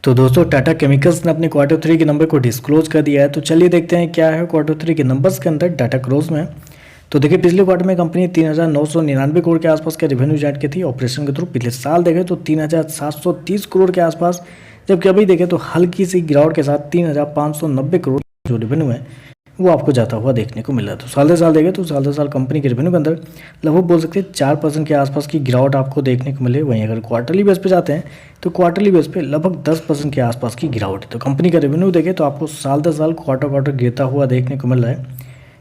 तो दोस्तों टाटा केमिकल्स ने अपने क्वार्टर थ्री के नंबर को डिस्क्लोज कर दिया है। तो चलिए देखते हैं क्या है क्वार्टर थ्री के नंबर्स के अंदर डाटा क्लोज में। तो देखिए पिछले क्वार्टर में कंपनी 3,999 करोड़ के आसपास के रेवेन्यू जनरेट की थी ऑपरेशन के थ्रू। पिछले साल देखें तो 3,730 करोड़ के आसपास, जबकि अभी देखें तो हल्की सी गिरावट के साथ 3,590 करोड़ जो रेवेन्यू है वो आपको जाता हुआ देखने को मिल रहा है। तो साल दर साल देखें तो साल दर साल कंपनी के रेवेन्यू के अंदर लगभग बोल सकते हैं 4% के आसपास की गिरावट आपको देखने को मिले। वहीं अगर क्वार्टरली बेस पे जाते हैं तो क्वार्टरली बेस पे लगभग 10% के आसपास की गिरावट है। तो कंपनी का रेवेन्यू देखें तो आपको साल दर साल क्वार्टर गिरता हुआ देखने को मिल रहा है।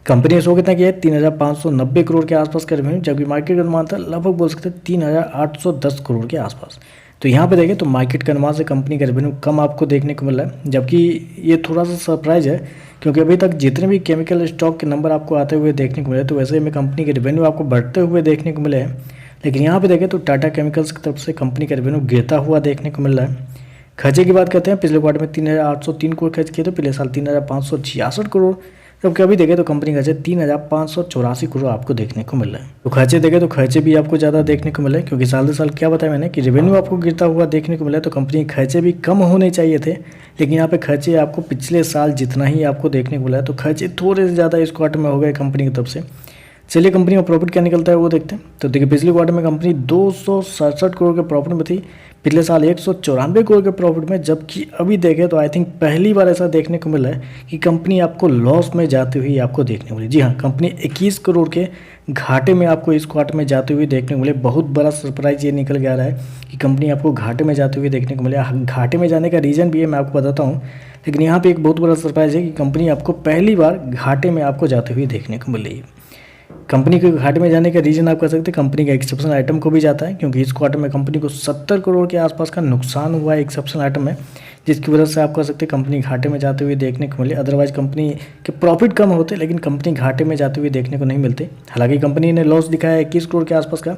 कंपनी ने शो कितना किया है 3,590 करोड़ के आसपास का रेवेन्यू, जबकि मार्केट का अनुमान था लगभग बोल सकते हैं 3,810 करोड़ के आसपास। तो यहाँ पे देखें तो मार्केट के अनुमान से कंपनी का रेवेन्यू कम आपको देखने को मिल रहा है, जबकि ये थोड़ा सा सरप्राइज है क्योंकि अभी तक जितने भी केमिकल स्टॉक के नंबर आपको आते हुए देखने को मिले तो वैसे में कंपनी के रेवेन्यू आपको बढ़ते हुए देखने को मिले हैं। लेकिन यहाँ पे देखें तो टाटा केमिकल्स की तरफ से कंपनी का रेवेन्यू गिरता हुआ देखने को मिल रहा है। खर्चे की बात करते हैं, पिछले क्वार्टर में 3,803 करोड़ खर्च किए थे, पिछले साल 3,566 करोड़, जबकि अभी देखें तो कंपनी खर्चे 3,584 करोड़ आपको देखने को मिल रहा है। तो खर्चे देखें तो खर्चे भी आपको ज़्यादा देखने को मिले क्योंकि साल दर साल क्या बताया मैंने कि रेवेन्यू आपको गिरता हुआ देखने को मिला, तो कंपनी के खर्चे भी कम होने चाहिए थे। लेकिन यहाँ पे खर्चे आपको पिछले साल जितना ही आपको देखने को मिला है, तो खर्चे थोड़े से ज़्यादा इस क्वार्टर में हो गए कंपनी की तरफ से। चलिए कंपनी का प्रॉफिट क्या निकलता है वो देखते हैं। तो देखिए पिछले क्वार्टर में कंपनी 267 करोड़ के प्रॉफिट में थी, पिछले साल 194 करोड़ के प्रॉफिट में, जबकि अभी देखें तो आई थिंक पहली बार ऐसा देखने को मिला है कि कंपनी आपको लॉस में जाती हुई आपको देखने को मिली। जी हाँ, कंपनी 21 करोड़ के घाटे में आपको इस क्वार्टर में जाते हुए देखने को मिले। बहुत बड़ा सरप्राइज ये निकल के आ रहा है कि कंपनी आपको घाटे में जाते हुए देखने को मिले। घाटे में जाने का रीज़न भी है, मैं आपको बताता हूँ, लेकिन यहाँ पर एक बहुत बड़ा सरप्राइज है कि कंपनी आपको पहली बार घाटे में आपको जाते हुए देखने को मिल रही है। कंपनी के घाटे में जाने का रीजन आप कह सकते हैं कंपनी का एक्सेप्शनल आइटम को भी जाता है, क्योंकि इस क्वार्टर में कंपनी को 70 करोड़ के आसपास का नुकसान हुआ है एक्सेप्शनल आइटम में, जिसकी वजह से आप कह सकते हैं कंपनी घाटे में जाते हुए देखने को मिले। अदरवाइज कंपनी के प्रॉफिट कम होते लेकिन कंपनी घाटे में जाते हुए देखने को नहीं मिलते। हालांकि कंपनी ने लॉस दिखाया 21 करोड़ के आसपास का,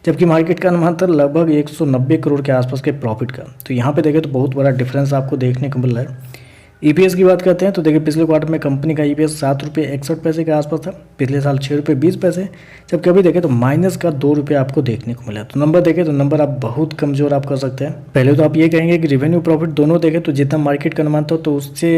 जबकि मार्केट का अनुमान था लगभग 190 करोड़ के आसपास के प्रॉफिट का। तो यहाँ पे देखें तो बहुत बड़ा डिफरेंस आपको देखने को मिल रहा है। ईपीएस की बात करते हैं तो देखिए पिछले क्वार्टर में कंपनी का ईपीएस 7 रुपये 61 पैसे के आसपास था, पिछले साल 6 रुपये 20 पैसे, जबकि अभी देखें तो माइनस का 2 रुपये आपको देखने को मिला। तो नंबर देखें तो नंबर आप बहुत कमजोर आप कर सकते हैं। पहले तो आप ये कहेंगे कि रेवेन्यू प्रॉफिट दोनों देखें तो जितना मार्केट का अनुमान था तो उससे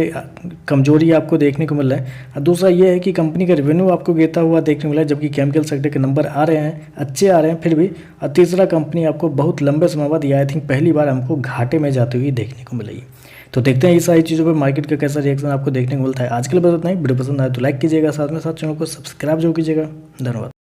कमजोरी आपको देखने को मिल रहा है। और दूसरा ये है कि कंपनी का रेवेन्यू आपको गिरता हुआ देखने को मिला है, जबकि केमिकल सेक्टर के नंबर आ रहे हैं, अच्छे आ रहे हैं फिर भी। और तीसरा कंपनी आपको बहुत लंबे समय बाद या आई थिंक पहली बार हमको घाटे में जाते हुए देखने को मिलेगी। तो देखते हैं इस सारी चीज़ों पर मार्केट का कैसा रिएक्शन आपको देखने को मिलता है। आज के लिए बस इतना ही। वीडियो पसंद आए तो लाइक कीजिएगा, साथ में साथ चैनल को सब्सक्राइब जरूर कीजिएगा। धन्यवाद।